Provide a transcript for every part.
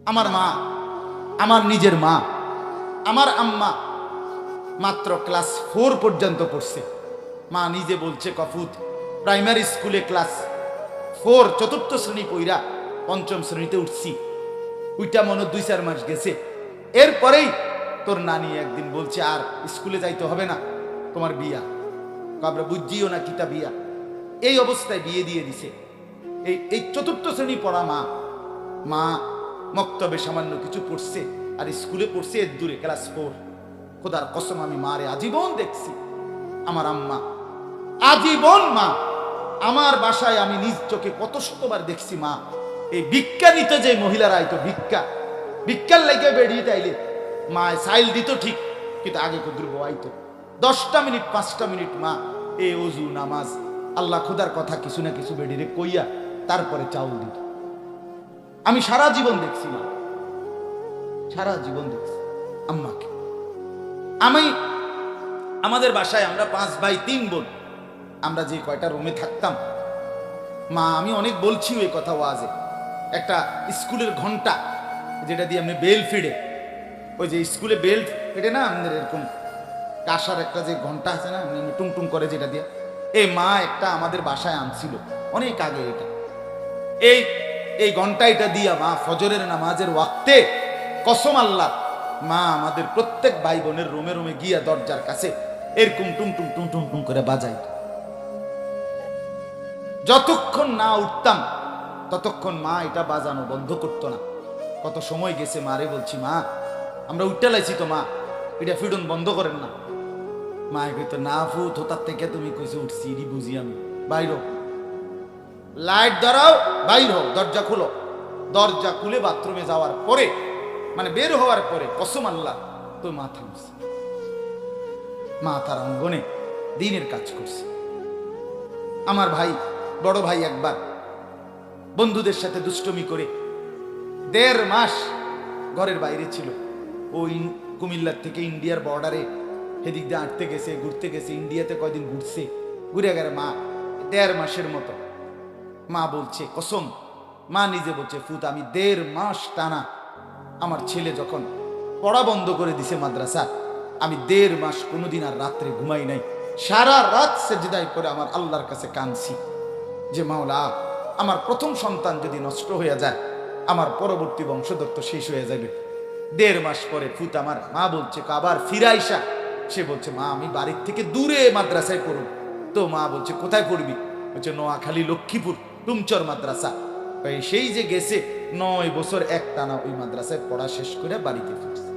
আমার মা, আমার নিজের মা, আমার আম্মা মাত্র ক্লাস 4 পর্যন্ত পড়ছে। মা নিজে বলছে কফুত প্রাইমারি স্কুলে ক্লাস 4 চতুর্থ শ্রেণী পইরা পঞ্চম শ্রেণীতে উঠছি। ওইটা মনে 2-4 মাস গেছে। এরপরেই তোর নানি একদিন বলছে আর স্কুলে যাইতে হবে না, তোমার বিয়া। আমরা বুঝিও না কিতা বিয়া। এই অবস্থায় বিয়ে দিয়ে দিছে। এই চতুর্থ শ্রেণী পড়া মা মক্তবে সামান্য কিছু পড়ছে আর স্কুলে পড়ছে এর দূরে ক্লাস 4। খোদার কসম আমি মারে আজীবন দেখছি। আমার আম্মা আজীবন মা আমার বাসায় আমি নিজ চোখে কত শতবার দেখছি। মা এই ভিক্ষা নিতে যে মহিলারা আইতো ভিক্ষার লাগে বেরিয়ে তাইলে মা সাইল দিত ঠিক, কিন্তু আগে কদ্র বয়াইতো 10টা মিনিট 5টা মিনিট মা এই ওযু নামাজ আল্লাহ খোদার কথা কিছু না কিছু বেডিরে কইয়া তারপরে চাউল দিত। আমি সারা জীবন দেখছি মা, সারা জীবন দেখছি আম্মাকে। আমাদের বাসায় আমরা 5 ভাই 3 বোন, আমরা যে কয়টা রুমে থাকতাম মা, আমি অনেক বলছি ওই কথা ওয়াজে, একটা স্কুলের ঘন্টা যেটা দিয়ে আপনি বেল ফিডে, ওই যে স্কুলে বেল ফিডে না আমাদের এরকম কাঁসার একটা যে ঘন্টা আছে না টুং টুং করে যেটা দিয়ে, এই মা একটা আমাদের বাসায় আনছিল অনেক আগে। এটা এই ঘন্টা এটা দিয়া মা ফজরের নামাজের ওয়াক্তে কসম আল্লাহ মা আমাদের প্রত্যেক ভাই বোনের রুমে রুমে গিয়া দরজার কাছে এরকম টুং টুং টুং টুং টুং করে বাজাইত। যতক্ষণ না উঠতাম ততক্ষণ মা এটা বাজানো বন্ধ করতো না। কত সময় গেছে মারে বলছি মা আমরা উঠতে লাইছি তো মা, এটা ফিডন বন্ধ করেন না। মা কইতো না ফুত হোতার থেকে তুমি কইছে উঠছি রি বুঝি আমি, বাইর লাইট ধরাও বাইর হোক, দরজা খুলো। দরজা খুলে বাথরুমে যাওয়ার পরে মানে বের হওয়ার পরে কসম আল্লাহ তো মা থামছে। মা তার অঙ্গনে দিনের কাজ করছে। আমার ভাই বড় ভাই একবার বন্ধুদের সাথে দুষ্টমি করে 1.5 মাস ঘরের বাইরে ছিল। ওই কুমিল্লার থেকে ইন্ডিয়ার বর্ডারে সেদিক দিয়ে আটতে গেছে, ঘুরতে গেছে, ইন্ডিয়াতে কয়দিন ঘুরছে, ঘুরে গেলে মা 1.5 মাসের মতো। মা বলছে কসম, মা নিজে বলছে ফুত আমি 1.5 মাস টানা, আমার ছেলে যখন পড়া বন্ধ করে দিছে মাদ্রাসা, আমি 1.5 মাস কোনোদিন আর রাত্রে ঘুমাই নাই। সারা রাত সেজদায় করে আমার আল্লাহর কাছে কাঁদছি যে মাওলা আমার প্রথম সন্তান যদি নষ্ট হয়ে যায় আমার পরবর্তী বংশধর তো শেষ হয়ে যাবে। 1.5 মাস পরে ফুত আমার মা বলছে আবার ফিরাইসা, সে বলছে মা আমি বাড়ির থেকে দূরে মাদ্রাসায় পড়ব। তো মা বলছে কোথায় পড়বি? বলছে নোয়াখালী লক্ষ্মীপুর টুমচর মাদ্রাসা। সেই যে গেছে 9 বছর একটানা ওই মাদ্রাসায় পড়া শেষ করে বাড়িতে ফিরছে।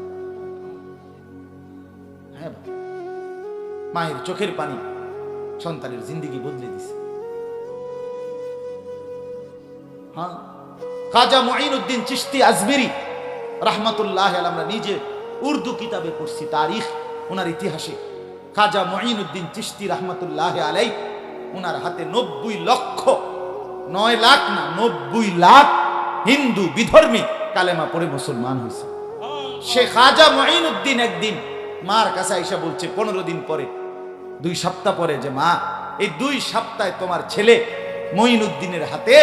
হ্যাঁ মায়ের চোখের পানি সন্তানের জিন্দেগি বদলে দিছে। হ্যাঁ খাজা মুঈনুদ্দিন চিশতি আজমিরি রাহমাতুল্লাহ আলাইহি, আমরা নিজে উর্দু কিতাবে পড়ছি তারিখ ওনার ইতিহাসে। খাজা মুঈনুদ্দিন চিশতি রাহমাতুল্লাহ আলাইহি ওনার হাতে 90 লক্ষ, 9 লাখ না 90 লাখ হিন্দু বিধর্মী কালেমা পড়ে মুসলমান হয়েছে। সে খাজা মুঈনুদ্দিন একদিন মার কাছে আইসা বলছে 15 দিন পরে, 2 সপ্তাহ পরে, যে মা এই 2 সপ্তাহে তোমার ছেলে মুঈনুদ্দিনের হাতে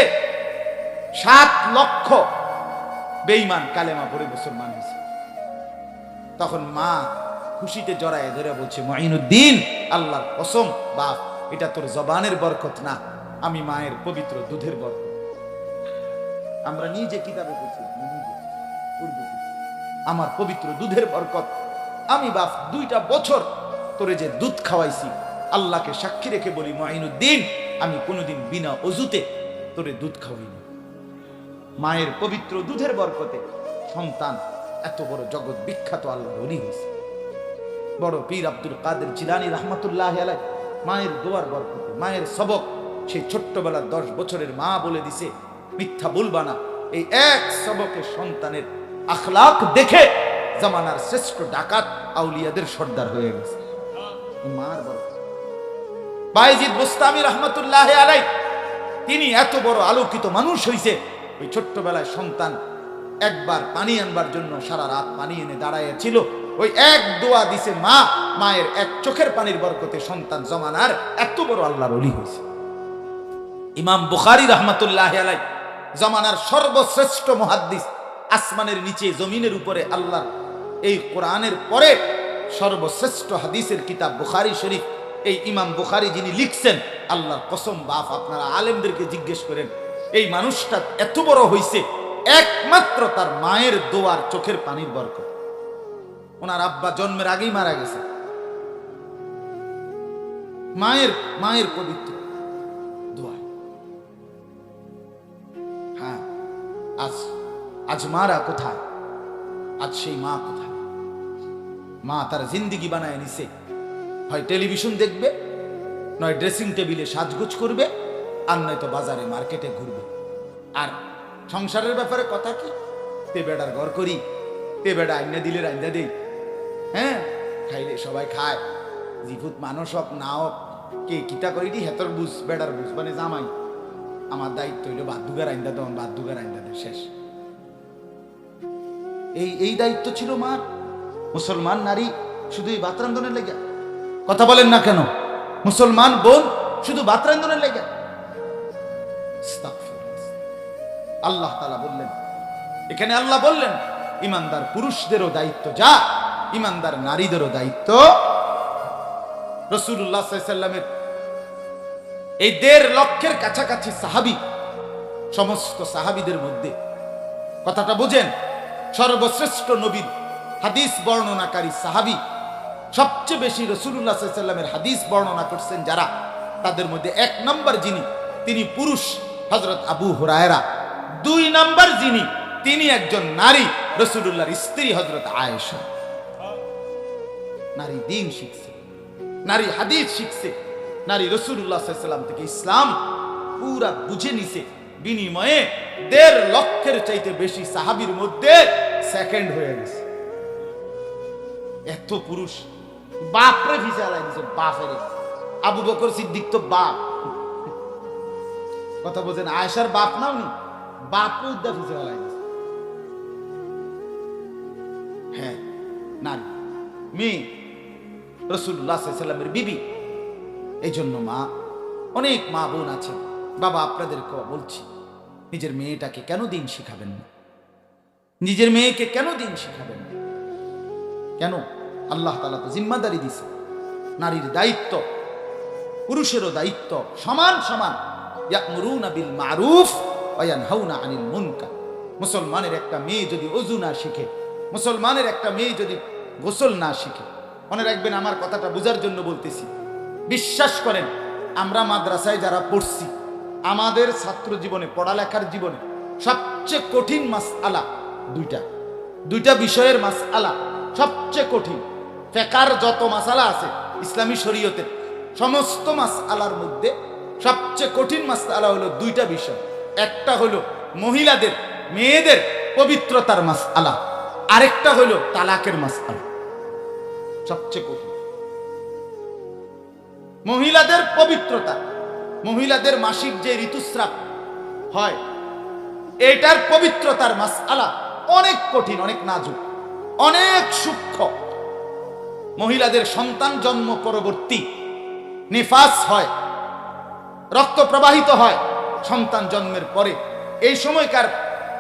7 লক্ষ বেঈমান কালেমা পড়ে মুসলমান হয়েছে। তখন মা খুশিতে জড়ায় ধরে বলছে মুঈনুদ্দিন আল্লাহর কসম বাপ এটা তোর জবানের বরকত না, আমি মায়ের পবিত্র দুধের বরকত। আমরা নিজে কিতাবে পড়ছি আমার পবিত্র দুধের বরকত। আমি বাপ 2টা বছর তোরে যে দুধ খাওয়াইছি আল্লাহকে সাক্ষী রেখে বলি মুঈনুদ্দিন আমি কোনোদিন বিনা অজুতে তোরে দুধ খাওয়াইনি। মায়ের পবিত্র দুধের বরকতে সন্তান এত বড় জগৎ বিখ্যাত আল্লাহর ওলি হয়েছে। বড় পীর আব্দুল কাদের জিলানী রাহমাতুল্লাহ আলাইহি মায়ের দোয়ার বরকতে, মায়ের সবক সেই ছোট্টবেলার 10 বছরের মা বলে দিছে মিথ্যা বলবা না। এই এক সবকে সন্তানের আখলাক দেখে জামানার শ্রেষ্ঠ ডাকাত আউলিয়াদের সর্দার হয়ে গেছে মার বরকত। বায়েজিদ বুস্তামি রাহমাতুল্লাহ আলাইহি তিনি এত বড় আলোকিত মানুষ হইছে, ওই ছোট্টবেলায় সন্তান একবার পানি আনবার জন্য সারা রাত পানি এনে দাঁড়ায় ছিল, ওই এক দোয়া দিছে মা, মায়ের এক চোখের পানির বরকতে সন্তান জমানার এত বড় আল্লাহর ওলি হয়েছে। ইমাম বুখারী রাহমাতুল্লাহ আলাইহি জমানার সর্বশ্রেষ্ঠ মুহাদ্দিস আসমানের নিচে জমিনের উপরে আল্লাহ এই কোরআনের পরে সর্বশ্রেষ্ঠ হাদিসের কিতাব বুখারী শরীফ, এই ইমাম বুখারী যিনি লিখছেন, আল্লাহর কসম বাপ, আপনারা আলেমদেরকে জিজ্ঞেস করেন, এই মানুষটা এত বড় হইছে একমাত্র তার মায়ের দোয়ার চোখের পানির বরকত। ওনার আব্বা জন্মের আগেই মারা গেছে, মায়ের পবিত্র দোয়া। হ্যাঁ, আজ মারা কোথায়? আজ সেই মা কোথায়? মা তার জিন্দিগি বানায় নিছে, হয় টেলিভিশন দেখবে, নয় ড্রেসিং টেবিলে সাজগোজ করবে, আর নয়তো বাজারে মার্কেটে ঘুরবে। আর সংসারের ব্যাপারে কথা কি? তে বেড়ার ঘর করি, তে বেড়া আইনা দিলে রাইন্দা দেই, হ্যাঁ খাইলে সবাই খায়, জিভুত মানুষ হোক না হোক, কে কিতা করিটি হেতর বুঝ, বেড়ার বুঝ, মানে জামাই আমার দায়িত্ব হইলো বাদ দুগার আইন্দা দেওয়ান, বাদ দুগার আইন্দা দে, শেষ। এই দায়িত্ব ছিল মার। মুসলমান নারী শুধু এই বাতরান্দনের লেগে, কথা বলেন না কেন? মুসলমান বোন শুধু বাতরান্দনের লেগে। আল্লাহ তাআলা বললেন, এখানে আল্লাহ বললেন ইমানদার পুরুষদেরও দায়িত্ব যা, ইমানদার নারীদেরও দায়িত্ব। রাসূলুল্লাহ সাল্লাল্লাহু আলাইহি ওয়াসাল্লামের এই ১.৫ লক্ষের কাছাকাছি সাহাবী, সমস্ত সাহাবীদের মধ্যে কথাটা বুঝেন, সর্বশ্রেষ্ঠ নবীর হাদিস বর্ণনাকারী সাহাবী, সবচেয়ে বেশি রাসূলুল্লাহ সাল্লাল্লাহু আলাইহি ওয়াসাল্লামের হাদিস বর্ণনা করছেন যারা, তাদের মধ্যে ১ নম্বর যিনি, তিনি পুরুষ, হযরত আবু হুরায়রা। ২ নম্বর যিনি, তিনি একজন নারী, রাসূলুল্লাহর স্ত্রী হযরত আয়েশা। নারী দ্বীন শিখছে, নারী হাদিস শিখছে, নারী রাসূলুল্লাহ সাল্লাল্লাহু আলাইহি ওয়াসাল্লাম থেকে ইসলাম পুরা বুঝে নিছে। বিনিময়ে ১.৫ লক্ষের চাইতে বেশি সাহাবীর মধ্যে সেকেন্ড হয়ে গেছে। এত পুরুষ বাপরে ভিসা লাগিয়েছে, বাপের। আবু বকর সিদ্দিক তো বাপ, কথা বলছেন, আয়েশার বাপ নাও নি, বাপও উদ্দা ভিসা লাগিয়েছে। হ্যাঁ, নারী মেয়ে রাসূলুল্লাহ সাল্লাল্লাহু আলাইহি ওয়াসাল্লামের বিবি। এই জন্য মা, অনেক মা বোন আছেন, বাবা আপনাদেরকে বলছি, নিজের মেয়েটাকে কেন দিন শিখাবেন না? নিজের মেয়েকে কেন দিন শিখাবেন না? কেন? আল্লাহ তাআলা তো জিম্মাদারি দিছে, নারীর দায়িত্ব পুরুষেরও দায়িত্ব সমান সমান। ইয়ামুরুনা বিল মারুফ ওয়া ইয়ানহাউনা আনিল মুনকার। মুসলমানের একটা মেয়ে যদি ওযু না শিখে, মুসলমানের একটা মেয়ে যদি গোসল না শিখে, মনে রাখবেন আমার কথাটা বোঝার জন্য বলতেছি, বিশ্বাস করেন আমরা মাদ্রাসায় যারা পড়ছি, আমাদের ছাত্র জীবনে, পড়ালেখার জীবনে সবচেয়ে কঠিন মাসআলা দুইটা বিষয়ের মাসআলা সবচেয়ে কঠিন। ফিকহের যত মাসালা আছে ইসলামী শরীয়তের সমস্ত মাসআলার মধ্যে সবচেয়ে কঠিন মাসআলা হলো 2টা বিষয়। একটা হলো মহিলাদের, মেয়েদের পবিত্রতার মাসআলা, আরেকটা হলো তালাকের মাসআলা। সবচেয়ে কঠিন মহিলাদের পবিত্রতা, মহিলাদের মাসিক যে ঋতুস্রাব হয়, এটার পবিত্রতার মাসআলা অনেক কঠিন, অনেক নাজুক, অনেক সূক্ষ্ম। মহিলাদের সন্তান জন্ম পরবর্তী নিফাস হয়, রক্ত প্রবাহিত হয় সন্তান জন্মের পরে, এই সময়কার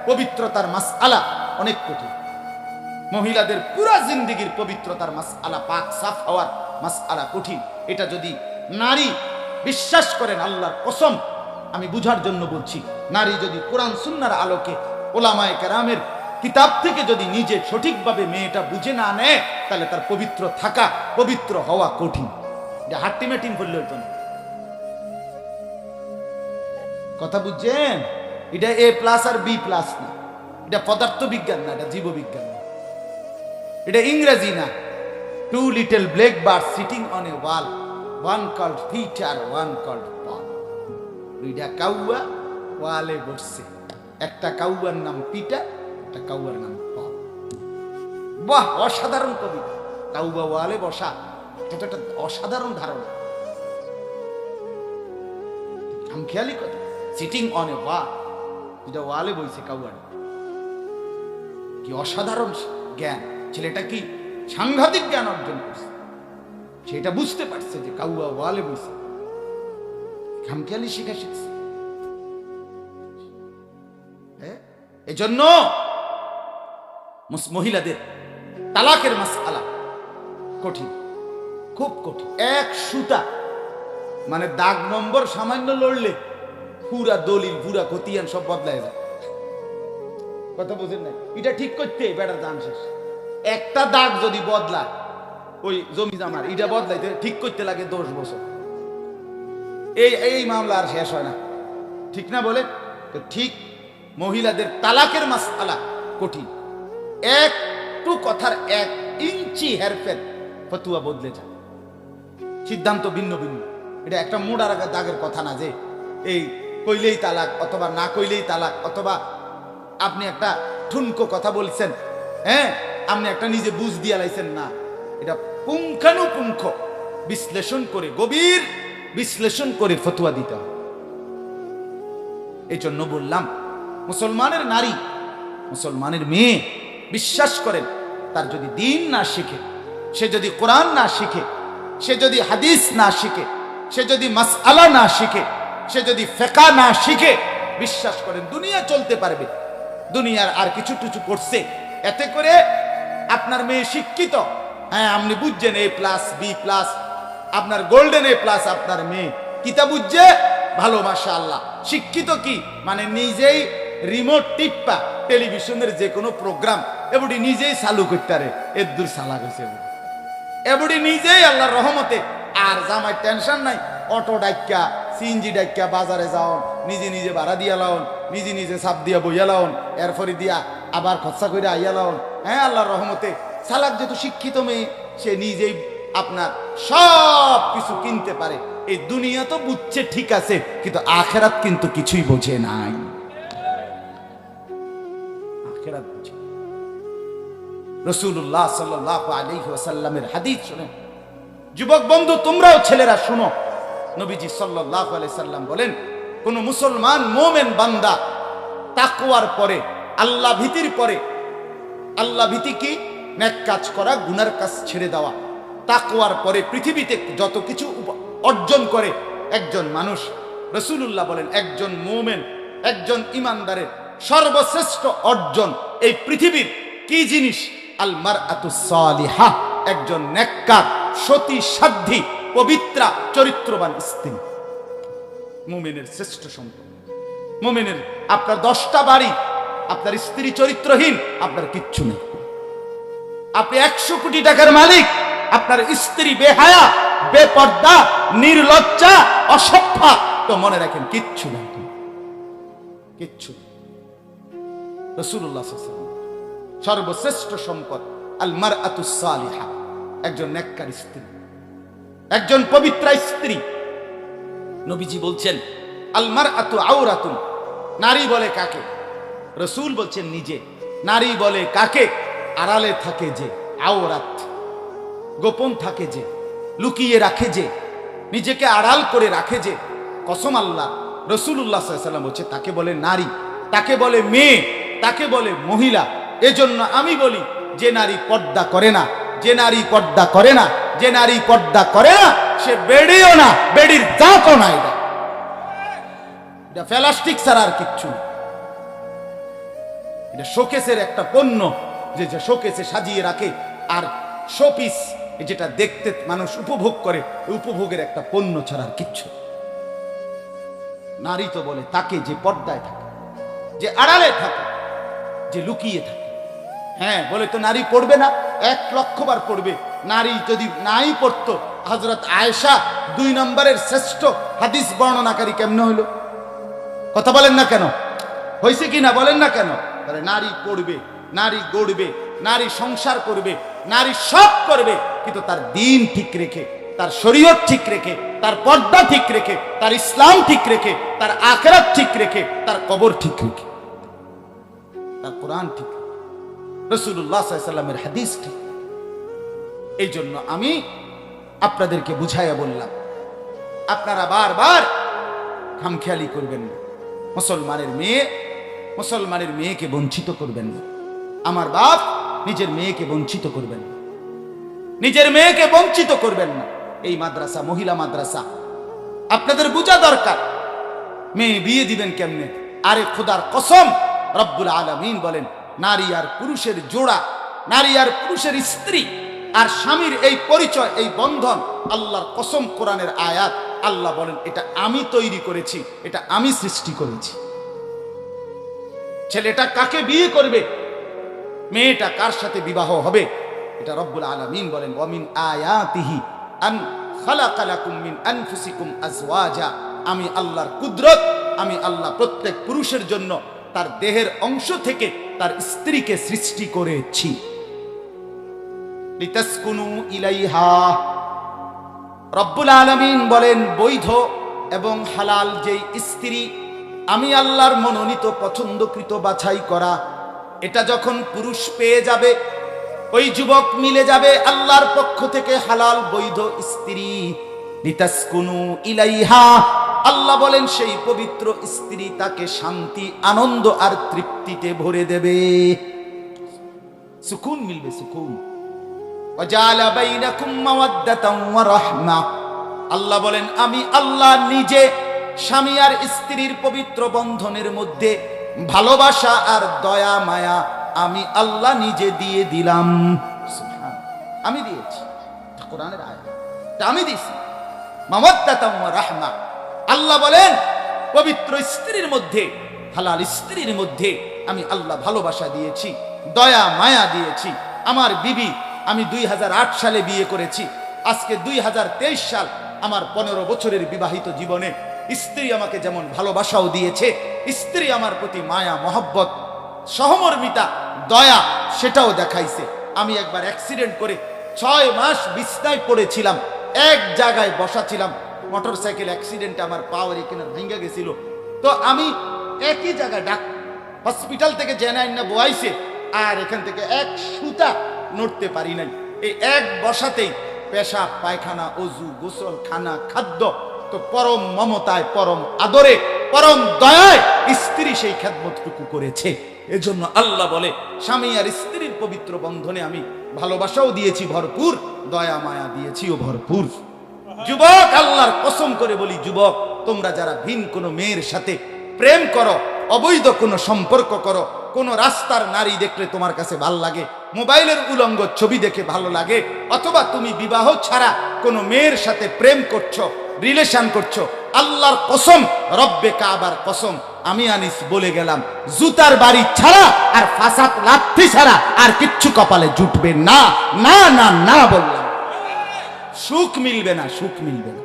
পবিত্রতার মাসআলা অনেক কঠিন। মহিলাদের পুরা জিন্দেগীর পবিত্রতার মাসআলা, পাক সাফ হওয়ার মাসআলা কঠিন। এটা যদি নারী বিশ্বাস করেন, আল্লাহর কসম আমি বুঝার জন্য বলছি, নারী যদি কোরআন সুন্নাহর আলোকে ওলামায়ে কেরামের কিতাব থেকে যদি নিজে সঠিকভাবে মেয়েটা বুঝে না নেয়, তাহলে তার পবিত্র থাকা, পবিত্র হওয়া কঠিন। এটা হাট্টিমেটিং করলে হইতো না। কথা বুঝছেন? এটা A+ আর B+ না, এটা পদার্থ বিজ্ঞান না, এটা জীববিজ্ঞান না, এটা ইংরেজি না। 2 little black birds sitting on a wall, one called Peter, one called Paul. 2টা কাউয়া ওয়ালে বসছে, একটা কাউয়ার নাম পিটার, একটা কাউয়ার নাম পল। বাহ, অসাধারণ কবিতা। কাউয়া ওয়ালে বসা, এটা একটা অসাধারণ ধারণা, খামখেয়ালি কথা। সিটিং অন এ ওয়াল, যেটা ওয়ালে বইছে কাউয়া, কি অসাধারণ জ্ঞান। ছেলেটা কি সাংঘাতিক জ্ঞান অর্জন করছে, সেটা বুঝতে পারছে যে কাউয়া ওয়ালে বইছে, খামখেয়ালি শিখা শিখছে। এজন্য মহিলাদের তালাকের মাসআলা কঠিন, খুব কঠিন। এক সুতা মানে দাগ নম্বর সামান্য লড়লে পুরা দলিল, পুরা খতিয়ান সব বদলায় যায়। কথা বুঝেন না? এটা ঠিক করতে বেটার দান শেষ। একটা দাগ যদি বদলায়, ওই জমি জামার এটা বদলাইতে ঠিক করতে লাগে 10 বছর। এই মামলা আর শেষ হয় না, ঠিক না বলে? তো ঠিক মহিলাদের তালাকের মাসআলা কঠিন। একটু কথার 1 ইঞ্চি হেরফের ফতুয়া বদলে যায়, সিদ্ধান্ত ভিন্ন ভিন্ন। এটা একটা মোড়ার দাগের কথা না যে এই কইলেই তালাক অথবা না কইলেই তালাক, অথবা আপনি একটা ঠুনকো কথা বলছেন, হ্যাঁ আপনি একটা নিজে বুঝ দিয়া লাইছেন না। এটা পুঙ্খানুপুঙ্খ বিশ্লেষণ করে, গভীর বিশ্লেষণ করে ফতুয়া দিতে হবে। এই জন্য বললাম, মুসলমানের নারী, মুসলমানের মেয়ে বিশ্বাস করেন, তার যদি দিন না শিখে, সে যদি কোরআন না শিখে, সে যদি হাদিস না শিখে, সে যদি মাসআলা না শিখে, সে যদি ফিকহ না শিখে, বিশ্বাস করেন দুনিয়া চলতে পারবে। দুনিয়ার আর কিছু টুচু করছে, এতে করে আপনার মেয়ে শিক্ষিত, হ্যাঁ আপনি বুঝছেন A+B+, আপনার গোল্ডেন A+, আপনার মেয়ে কিতা বুঝছে ভালো, মাশাআল্লাহ। শিক্ষিত কি মানে নিজেই রিমোট টিপ্পা টেলিভিশনের যে কোনো প্রোগ্রাম এবডি নিজেই চালু করতে পারে, এর দূর চালা গেছে এবডি নিজেই, আল্লাহর রহমতে। আর জামাই টেনশন নাই, অটো ডাক্কা, সিএনজি ডাক্কা বাজারে যাওন, নিজে নিজে ভাড়া দিয়া লাউন, নিজে নিজে সাপ দিয়া বইয়া লাউন, এরপরে দিয়া আবার খরচা করে আইয়া লাউন। হ্যাঁ আল্লাহর রহমতে সালাক যেহেতু শিক্ষিত মেয়ে, সে নিজেই আপনার সব কিছু কিনতে পারে। এই দুনিয়া তো বুঝছে ঠিক আছে, কিন্তু আখেরাত কিন্তু কিছুই বোঝে নাই। আখেরাত বুঝে। রাসূলুল্লাহ সাল্লাল্লাহু আলাইহি ওয়াসাল্লামের হাদিস শুনেন, যুবক বন্ধু তোমরাও ছেলেরা শুনো। নবীজি সাল্লাল্লাহু আলাইহি সাল্লাম বলেন, কোন মুসলমান মুমিন বান্দা তাকওয়ার পরে, আল্লাহ ভীতির পরে, আল্লাহ ভীতি কি? নেক কাজ করা, গুনার কাজ ছেড়ে দেওয়া। তাকওয়ার পরে পৃথিবীতে যত কিছু অর্জন করে একজন মানুষ, রাসূলুল্লাহ বলেন একজন মুমিন, একজন ইমানদারের সর্বশ্রেষ্ঠ অর্জন এই পৃথিবীর কি জিনিস? আল মারআতুস সালিহা, একজন নেককার, সতী, সাধ্বী, পবিত্রা, চরিত্রবান স্ত্রী। মুমিনের শ্রেষ্ঠ সম্পদ। মুমিনের আপনার 10টা বাড়ি, আপনার স্ত্রী চরিত্রহীন, আপনার কিচ্ছু নেই। আপনি 100 কোটি টাকার মালিক, আপনার স্ত্রী বেহায়া, বেপর্দা, নির্লজ্জা, অসভ্যা, তো মনে রাখেন কিচ্ছু নাই, কিচ্ছু। রাসূলুল্লাহ সাল্লাল্লাহু আলাইহি ওয়াসাল্লাম সর্বশ্রেষ্ঠ সম্পদ আল মারআতুস সালিহা, একজন নেককার স্ত্রী, একজন পবিত্রা স্ত্রী। নবীজি বলছেন আল মারআতু আওরাতুন, নারী বলে কাকে? রাসূল বলছেন নিজে। নারী বলে কাকে? আড়ালে থাকে যে, আওরাত, গোপন থাকে যে, লুকিয়ে রাখে যে, নিজেকে আড়াল করে রাখে যে। কসম আল্লাহ, রাসূলুল্লাহ সাল্লাল্লাহু আলাইহি ওয়াসাল্লাম বলছে তাকে বলে নারী, তাকে বলে মেয়ে, তাকে বলে মহিলা। এজন্য আমি বলি, যে নারী পর্দা করে না, যে নারী পর্দা করে না, যে নারী পর্দা করে না, সে বেড়িও না, বেড়ির জাতও না। এটা প্লাস্টিক ছাড়া আর কিচ্ছু না। এটা শোকেসের একটা পণ্য, যে শোকেসে সাজিয়ে রাখে, আর শোপিস যেটা দেখতে মানুষ উপভোগ করে, উপভোগের একটা পণ্য ছাড়া আর কিচ্ছু। নারী তো বলে তাকে যে পর্দায় থাকে, যে আড়ালে থাকে, যে লুকিয়ে থাকে। হ্যাঁ বলে তো নারী পড়বে না, 1 লক্ষ বার পড়বে। নারী যদি নাই পড়তো, হযরত আয়েশা 2 নম্বরের শ্রেষ্ঠ হাদিস বর্ণনাকারী কেমনে হইল? কথা বলেন না কেন? হয়েছে কি না বলেন না কেন? তাহলে নারী পড়বে, নারী গড়বে, নারী সংসার করবে, নারী সব করবে, কিন্তু তার দ্বীন ঠিক রেখে, তার শরীয়ত ঠিক রেখে, তার পর্দা ঠিক রেখে, তার ইসলাম ঠিক রেখে, তার আখিরাত ঠিক রেখে, তার কবর ঠিক রেখে, তার কোরআন ঠিক, রাসূলুল্লাহ সাল্লাল্লাহু আলাইহি ওয়াসাল্লামের হাদিস ঠিক। এই জন্য আমি আপনাদেরকে বুঝাইয়া বললাম, আপনারা বারবার খামখেয়ালি করবেন না। মুসলমানের মেয়েকে বঞ্চিত করবেন না। আমার বাপ নিজের মেয়েকে বঞ্চিত করবেন না, নিজের মেয়েকে বঞ্চিত করবেন না। এই মাদ্রাসা মহিলা মাদ্রাসা, আপনাদের বোঝা দরকার। মেয়ে বিয়ে দিবেন কেমনে? আরে খোদার কসম, রব্বুল আলামিন বলেন নারী আর পুরুষের জোড়া, নারী আর পুরুষের স্ত্রী আর স্বামীর এই পরিচয়, এই বন্ধন, আল্লাহর কসম, কোরআনের আয়াত, আল্লাহ বলেন এটা আমি তৈরি করেছি, এটা আমি সৃষ্টি করেছি। ছেলেটা কাকে বিয়ে করবে, মেয়েটা কার সাথে বিবাহ হবে, এটা রব্বুল আলামিন বলেন ওয়ামিন আয়াতিহি আন খালাকা লাকুম মিন আনফুসিকুম আজওয়াজা। আমি আল্লাহর কুদরত, আমি আল্লাহ প্রত্যেক পুরুষের জন্য তার দেহের অংশ থেকে তার স্ত্রীকে সৃষ্টি করেছি। লিতাসকুনু ইলাইহা। রব্বুল আলামিন বলেন বৈধ এবং হালাল যেই স্ত্রী আমি আল্লাহর মনোনীত পছন্দকৃত বাছাই করা, এটা যখন পুরুষ পেয়ে যাবে, ওই যুবক মিলে যাবে আল্লাহর পক্ষ থেকে হালাল বৈধ স্ত্রী। লিতাসকুনু ইলাইহা, আল্লাহ বলেন সেই পবিত্র স্ত্রী তাকে শান্তি, আনন্দ আর তৃপ্তিতে ভরে দেবে, সুকুন মিলবে, সুকুন। ওয়াজালা বাইনাকুম মাওয়াদ্দাতান ওয়া রাহমা। আল্লাহ বলেন আমি আল্লাহ নিজে স্বামী আর স্ত্রীর পবিত্র বন্ধনের মধ্যে ভালোবাসা আর দয়া মায়া আমি আল্লাহ নিজে দিয়ে দিলাম। আমি দিয়েছি, কোরআনের আয়াত, আমি দিয়েছি। মাওয়াদ্দাতান ওয়া রাহমা। আল্লাহ বলেন পবিত্র স্ত্রীর মধ্যে, হালাল স্ত্রীর মধ্যে আমি আল্লাহ ভালোবাসা দিয়েছি, দয়া মায়া দিয়েছি। আমার বিবি, আমি 2008 সালে বিয়ে করেছি, আজকে 2023 সাল, আমার 15 বছরের বিবাহিত জীবনে স্ত্রী আমাকে যেমন ভালোবাসাও দিয়েছে, স্ত্রী আমার প্রতি মায়া, মহব্বত, সহমর্মিতা, দয়া সেটাও দেখাইছে। আমি একবার অ্যাক্সিডেন্ট করে 6 মাস বিছনায় পড়েছিলাম, এক জায়গায় বসা ছিলাম। মোটরসাইকেল অ্যাক্সিডেন্টে আমার পাওয়ার এখানে ভেঙে গেছিল, তো আমি একই জায়গায় হসপিটাল থেকে জেনাইন না বয়াইছে, আর এখান থেকে এক সুতা নড়তে পারি নাই। এই এক বসাতেই পেশাব, পায়খানা, অজু, গোসল, খানা, খাদ্য, তো পরম মমতায়, পরম আদরে, পরম দয়ায় স্ত্রী সেই খেদমতটুকু করেছে। এজন্য আল্লাহ বলে স্বামী আর স্ত্রীর পবিত্র বন্ধনে আমি ভালোবাসাও দিয়েছি ভরপুর, দয়া মায়া দিয়েছিও ভরপুর। যুবক, আল্লাহর কসম করে বলি, যুবক তোমরা যারা ভিন কোনো মেয়ের সাথে প্রেম করো, অবৈধ কোনো সম্পর্ক করো, কোনো রাস্তার নারী দেখলে তোমার কাছে ভালো লাগে, মোবাইলের উলঙ্গ ছবি দেখে ভালো লাগে, অথবা তুমি বিবাহ ছাড়া কোনো মেয়ের সাথে প্রেম করছো, রিলেশন করছো, আল্লাহর কসম, রব্বে কাবার কসম, আমি আনিস বলে গেলাম, জুতার বাড়ি ছাড়া আর ফাসাদ লাথি ছাড়া আর কিচ্ছু কপালে জুটবে না, না না না বললাম। সুখ মিলবে না, সুখ মিলবে না,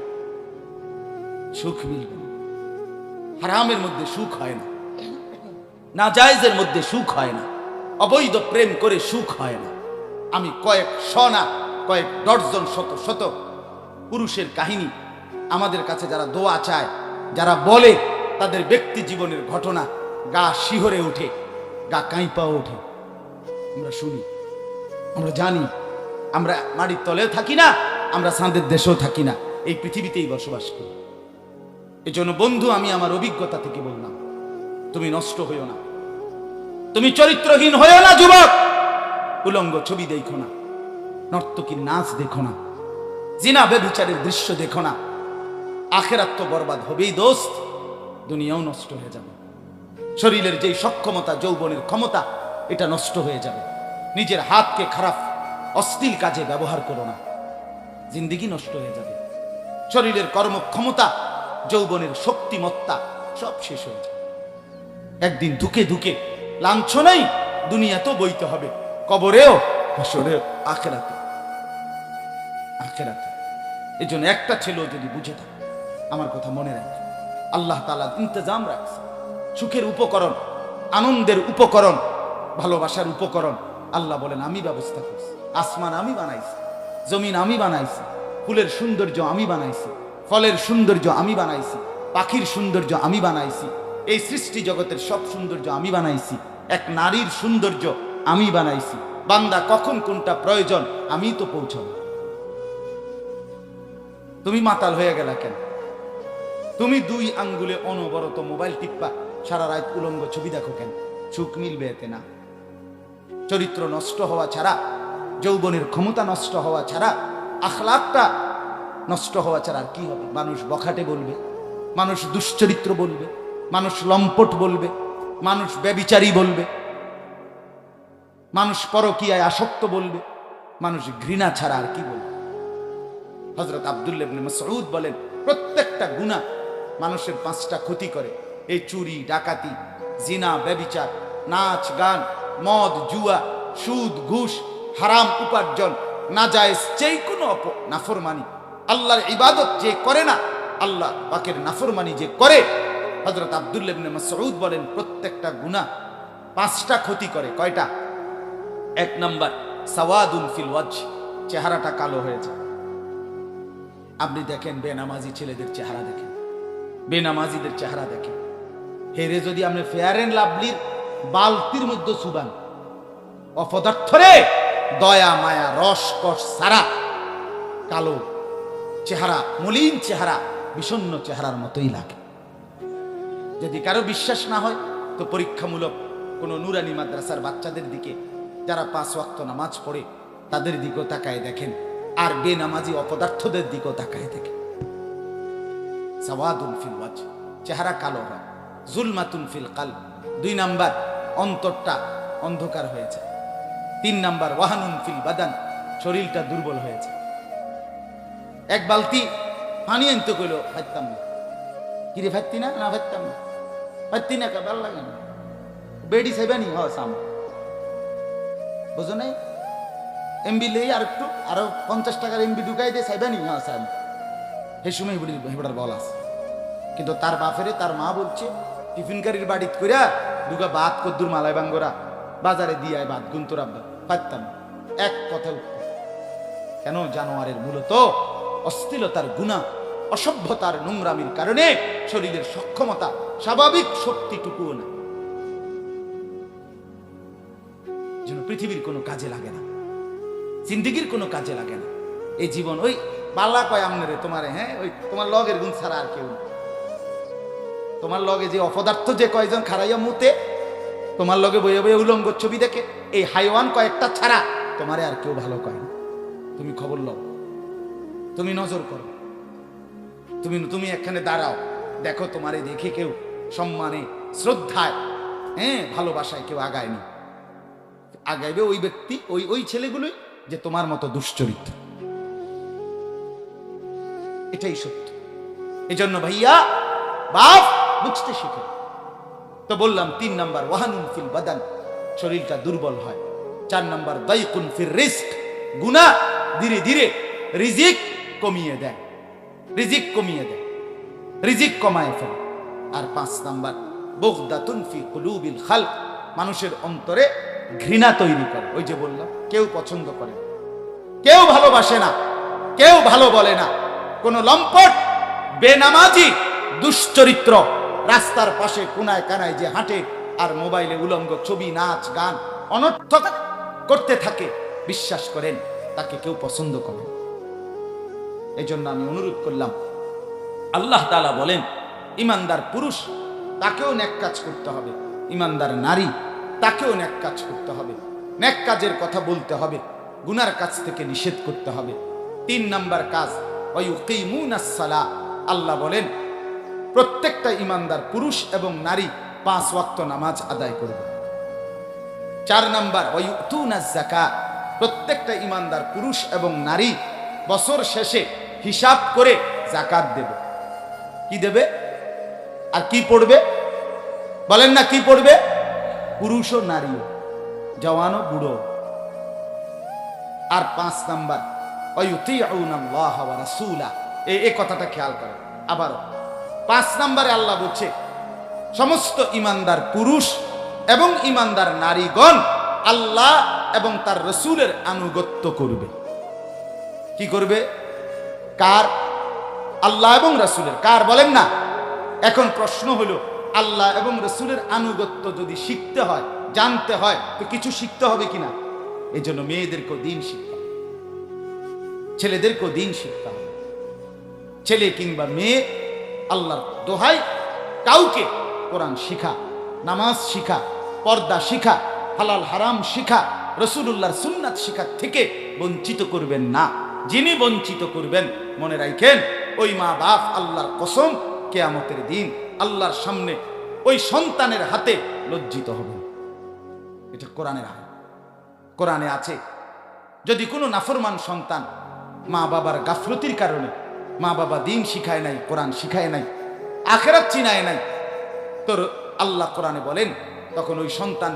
সুখ মিলবে না। হারামের মধ্যে সুখ হয় না, নাজায়েজের মধ্যে সুখ হয় না, অবৈধ প্রেম করে সুখ হয় না। আমি কয়েক শনা, কয়েক ডজন, শত শত পুরুষের কাহিনী আমাদের কাছে যারা দোয়া চায়, যারা বলে তাদের ব্যক্তি জীবনের ঘটনা, গা শিহরে ওঠে, গা কাঁইপা ওঠে। আমরা শুনি, আমরা জানি, আমরা মাটির তলেও থাকি না, আমরা চাঁদের দেশেও থাকি না, এই পৃথিবীতেই বসবাস করি। এই জন্য বন্ধু, আমি আমার অভিজ্ঞতা থেকে বললাম, তুমি নষ্ট হইও না, তুমি চরিত্রহীন হইও না যুবক। উলঙ্গ ছবি দেখো না, নর্তকীর নাচ দেখো না, জিনা ব্যভিচারের দৃশ্য দেখো না। আখিরাত তো বরবাদ হবেই দোস্ত, দুনিয়াও নষ্ট হয়ে যাবে। শরীরের যেই সক্ষমতা, যৌবনের ক্ষমতা, এটা নষ্ট হয়ে যাবে। নিজের হাতকে খারাপ অশ্লীল কাজে ব্যবহার করো না, জিন্দেগি নষ্ট হয়ে যাবে। শরীরের কর্মক্ষমতা, যৌবনের শক্তিমত্তা সব শেষ হয়ে যাবে। একদিন ধুকে ধুকে লাঞ্ছনাই দুনিয়াতেও বইতে হবে, কবরেও, হাসরেও, আখিরাতে, আখিরাতে। এই জন্য একটা ছেলেও যদি বুঝে থাকে, আমার কথা মনে রাখে, আল্লাহ তাআলা ইন্তজাম রাখছে, সুখের উপকরণ, আনন্দের উপকরণ, ভালোবাসার উপকরণ। আল্লাহ বলেন আমি ব্যবস্থা করছি, আসমান আমি বানাইছি, জমিন আমি বানাইছি, ফুলের সৌন্দর্য আমি বানাইছি, ফলের সৌন্দর্য আমি বানাইছি, পাখির সৌন্দর্য আমি বানাইছি, এই সৃষ্টি জগতের সব সৌন্দর্য আমি বানাইছি, এক নারীর সৌন্দর্য আমি বানাইছি। বান্দা কখন কোনটা প্রয়োজন আমি তো পৌঁছাবো। তুমি মাতাল হয়ে গেলা কেন? তুমি 2 আঙ্গুলে অনবরত মোবাইল টিপ্পা সারা রাত উলঙ্গ ছবি দেখো কেন? সুখ মিলবে এতে না। চরিত্র নষ্ট হওয়া ছাড়া, যৌবনের ক্ষমতা নষ্ট হওয়া ছাড়া, আখলাকটা নষ্ট হওয়া ছাড়া আর কি হবে? মানুষ বখাটে বলবে, মানুষ দুশ্চরিত্র বলবে, মানুষ লম্পট বলবে, মানুষ ব্যভিচারী বলবে। মানুষ পরকীয়ায় আসক্ত বলবে, মানুষ ঘৃণা ছাড়া আর কি বলবে। হযরত আব্দুল্লাহ ইবনে মাসউদ বলেন, প্রত্যেকটা গুনাহ মানুষের 5টা ক্ষতি করে। এই চুরি, ডাকাতি, জিনা, ব্যভিচার, নাচ গান, মদ, জুয়া, সুদ, ঘুষ, হারাম উপার্জন, নাজায়েজ যে কোনো নাফরমানি, আল্লাহর ইবাদত যে করে না, আল্লাহ পাকের নাফরমানি যে করে, হযরত আব্দুল্লাহ ইবনে মাসউদ বলেন প্রত্যেকটা গুনাহ 5টা ক্ষতি করে। কয়টা? 1 নাম্বার সাওয়াদুন ফিল ওয়াজহ, চেহারাটা কালো হয়ে যায়। আপনি দেখেন বেনামাজি ছেলেদের চেহারা দেখেন, বেনামাজিদের চেহারা দেখেন, হেরে যদি আপনি ফেয়ার এন্ড লাভলির বালতির মধ্যে সুবান, অপদার্থ রে, দয়া মায়া রস কস সারা কালো চেহারা, মলিন চেহারা, বিষণ্ণ চেহারার মতোই লাগে। যদি কারো বিশ্বাস না হয় তো পরীক্ষামূলক কোন নুরানি মাদ্রাসার বাচ্চাদের দিকে, যারা 5 ওয়াক্ত নামাজ পড়ে, তাদের দিকেও তাকায় দেখেন, আর বেনামাজি অপদার্থদের দিকেও তাকায় দেখেন। সাওয়াদুন ফিল ওয়াজহ, চেহারা কালো হয়। জুলমাতুন ফিল কলব, 2 নাম্বার অন্তরটা অন্ধকার হয়ে যায়। 3 নাম্বার ওয়াহানুন ফিল বাদান, শরীরটা দুর্বল হয়ে যায়। 1 বালতি পানি আনতে কইলো, ফাইতাম না। কিরে ফাইতি না? না ফাইতাম না। ফাইতি না, ভালো লাগে না। বেডি সাইবানি হ সাম, বুঝো নাই? এমবি লেই আর একটু, আরো 50 টাকার এমবি ঢুকাই দিয়ে সাইবানি হ সাম। এই সময় হেবড়ার বল আছে। কিন্তু তার বাপেরে তার মা বলছে, টিফিন কারির বাড়িত কইরা দুগা ভাত কদ্দুর মালাই বাঙ্গরা বাজারে দিয়ে আয়, ভাত গুন্তর আব্বা। পারতাম এক কথা উত্তর। কেন? জানোয়ারের মূলত অস্থিরতার গুনাহ, অসভ্যতার নোংরামির কারণে শরীরের সক্ষমতা, স্বাভাবিক শক্তিটুকুও না, যেন পৃথিবীর কোনো কাজে লাগে না, জিন্দেগির কোনো কাজে লাগে না। এই জীবন ওই পাল্লা কয় আমনেরে তোমারে, হ্যাঁ ওই তোমার লগের গুণ ছাড়া আর কেউ না। তোমার লগে যে অপদার্থ যে কয়জন খারাইয়া মুতে, তোমার লগে বইয়ে বইয়ে উলঙ্গ ছবি দেখে, এই হাইওয়ান কয়েকটা ছাড়া তোমারে আর কেউ ভালো কয় না। তুমি খবর লও, তুমি নজর করো, তুমি এখানে দাঁড়াও, দেখো তোমারে দেখে কেউ সম্মানে, শ্রদ্ধায়, হ্যাঁ ভালোবাসায় কেউ আগায়নি। আগাইবে ওই ব্যক্তি, ওই ছেলেগুলোই যে তোমার মতো দুশ্চরিত্র। এটাই সত্য। এজন্য ভাইয়া বাপ বুঝতে শিখে। তো বললাম 3 নাম্বার ওয়াহানুন ফিল বাদান, শরীরটা দুর্বল হয়। 4 নাম্বার দাইকুন ফির রিজক, গুনাহ ধীরে ধীরে রিজিক কমিয়ে দেয়, রিজিক কমিয়ে দেয়, রিজিক কমায় ফেলে। আর 5 নাম্বার বুগদাতুন ফি কুলুবিল খালক, মানুষের অন্তরে ঘৃণা তৈরি করে। ওই যে বললাম, কেউ পছন্দ করে না, কেউ ভালোবাসে না, কেউ ভালো বলে না। কোন লম্পট বেনামাজি দুশ্চরিত্র রাস্তার পাশে কোনায় কানায় যে হাঁটে আর মোবাইলে উলঙ্গ ছবি, নাচ গান অনর্থক করতে থাকে, বিশ্বাস করেন তাকে কেউ পছন্দ করে। এই জন্য আমি অনুরোধ করলাম, আল্লাহ তাআলা বলেন ইমানদার পুরুষ তাকেও নেক কাজ করতে হবে, ইমানদার নারী তাকেও নেক কাজ করতে হবে, নেক কাজের কথা বলতে হবে, গুনার কাজ থেকে নিষেধ করতে হবে। 3 নাম্বার কাজ ওয়ায়ুকিমুনাস সালাহ, আল্লাহ বলেন প্রত্যেকটা ইমানদার পুরুষ এবং নারী 5 ওয়াক্ত নামাজ আদায় করবে। 4 নাম্বার ওয়ায়ুতুনাজ যাকাত, প্রত্যেকটা ইমানদার পুরুষ এবং নারী বছর শেষে হিসাব করে যাকাত দেবে। কি দেবে? আর কি পড়বে? বলেন না কি পড়বে? পুরুষ ও নারী, জওয়ান ও বুড়ো। আর 5 নাম্বার ওয়ায়ুতিউনাল্লাহ ওয়া রাসূলা, এই কথাটা খেয়াল করেন। আবার 5 নাম্বারে আল্লাহ বলছে সমস্ত ইমানদার পুরুষ এবং ইমানদার নারীগণ আল্লাহ এবং তার রাসূলের আনুগত্য করবে। কি করবে? কার? আল্লাহ এবং রাসূলের। কার বলেন না? এখন প্রশ্ন হলো, আল্লাহ এবং রাসূলের আনুগত্য যদি শিখতে হয়, জানতে হয়, তো কিছু শিখতে হবে কিনা? এই জন্য মেয়েদেরকেও দিন শিখতে হবে, ছেলেদেরকেও দিন শিখতে হবে। ছেলে কিংবা মেয়ে, আল্লাহর দোহাই কাউকে কোরআন শিখা, নামাজ শিখা, পর্দা শিখা, হালাল হারাম শিখা, রাসূলুল্লাহর সুন্নাত শিখা থেকে বঞ্চিত করবেন না। যিনি বঞ্চিত করবেন, মনে রাখেন ওই মা বাপ আল্লাহর কসম কিয়ামতের দিন আল্লাহর সামনে ওই সন্তানের হাতে লজ্জিত হবেন। এটা কোরআনের আয়াত। কোরআনে আছে, যদি কোনো নাফরমান সন্তান মা বাবার গাফলতির কারণে, মা বাবা দিন শিখায় নাই, কোরআন শিখায় নাই, আখেরাত চিনায় নাই, তোর আল্লাহ কোরআনে বলেন, তখন ওই সন্তান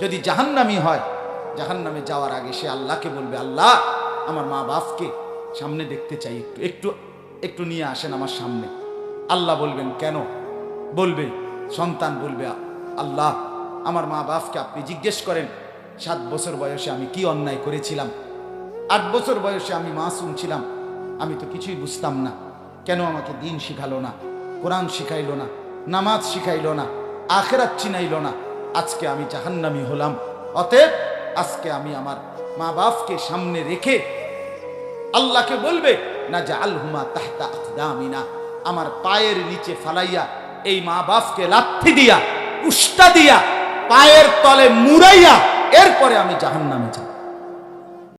যদি জাহান্নামী হয়, জাহান্নামে যাওয়ার আগে সে আল্লাহকে বলবে, আল্লাহ আমার মা বাপকে সামনে দেখতে চাই, একটু একটু একটু নিয়ে আসেন আমার সামনে। আল্লাহ বলবেন কেন? বলবে, সন্তান বলবে, আল্লাহ আমার মা বাপকে আপনি জিজ্ঞেস করেন 7 বছর বয়সে আমি কি অন্যায় করেছিলাম, 8 বছর বয়সে আমি মাসুম ছিলাম, আমি তো কিছুই বুঝতাম না, কেন আমাকে দিন শিখালো না, কোরআন শিখাইলো না, নামাজ শিখাইলো না, আখেরাত চিনাইলো না, আজকে আমি জাহান্নামী হলাম। অতএব আজকে আমি আমার মা বাপকে সামনে রেখে আল্লাহকে বলবে, না জাআলহুমা তাহতা আকদামিনা, আমার পায়ের নিচে ফালাইয়া এই মা বাপকে লাথি দিয়া, উষ্টা দিয়া, পায়ের তলে মুড়াইয়া এরপরে আমি জাহান্নামে যাব।